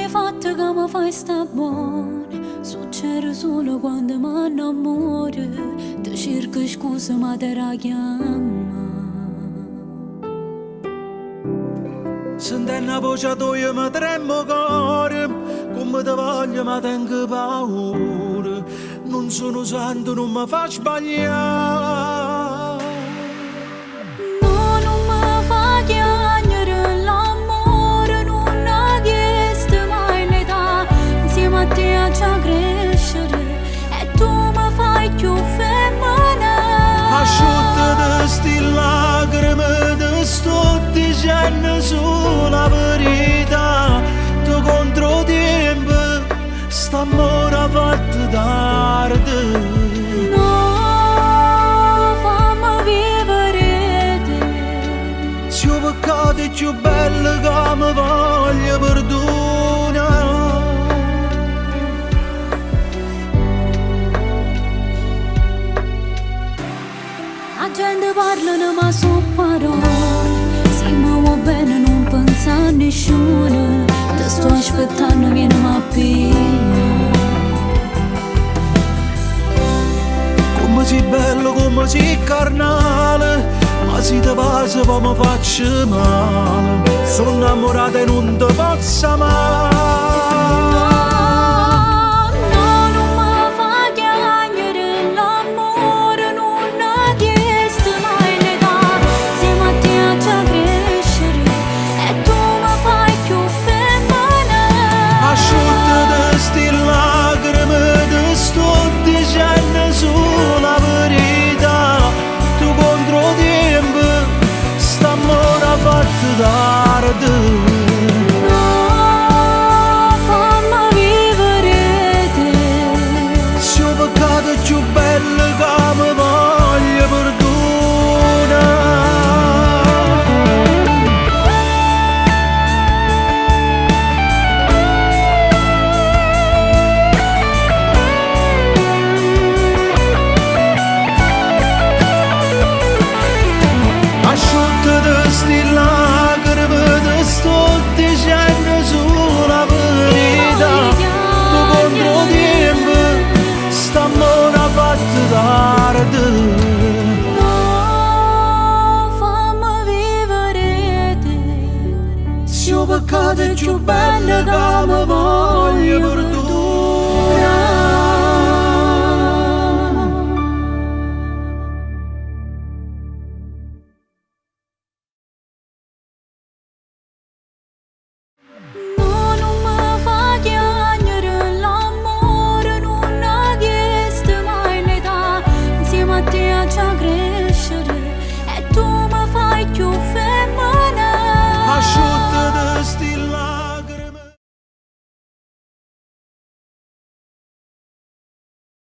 fatto che mi fai sta buona. Succede solo quando mi innamoro. Ti cerco scusa ma te la chiamo. Sentendo la voce tua mi tremo cuore, come ti voglio ma tengo paura. Non sono santo, non mi fa sbagliare. No, non mi fa chiagnere, l'amore non ha chiesto mai l'età. Insieme a te a già crescere e tu mi fai più femmina. Asciutta di sti lacrime, ti sto dicendo solo la verità. Tu contro tempo, st'amore ha fatto tardi. No, fammi vivere te. Se io peccato è più bello che mi voglio perdonare. La gente parla ma su parole. Se mi vuoi bene non pensa a nessuno. Ti sto aspettando, vieni a pigliare. Come sei bello, come sei carnale, ma se ti passa poi mi faccio male. Sono innamorato e non ti posso amare. No, non mi fa chiagnere, l'amore non ha chiesto mai l'età. Insieme a te a già crescere e tu mi fai più femmina. Asciutta di sti lacrime, ti sto dicendo solo la verità. Tu contro tempo, st'amore ha fatto tardi. No, fammi vivere te. Se io peccato è più bello che mi voglio perdonare. Asciutta di sti lacrime, ti sto dicendo solo la verità. Tu contro tempo, st'amore ha fatto tardi. No, fammi vivere te. Se io peccato è più bello che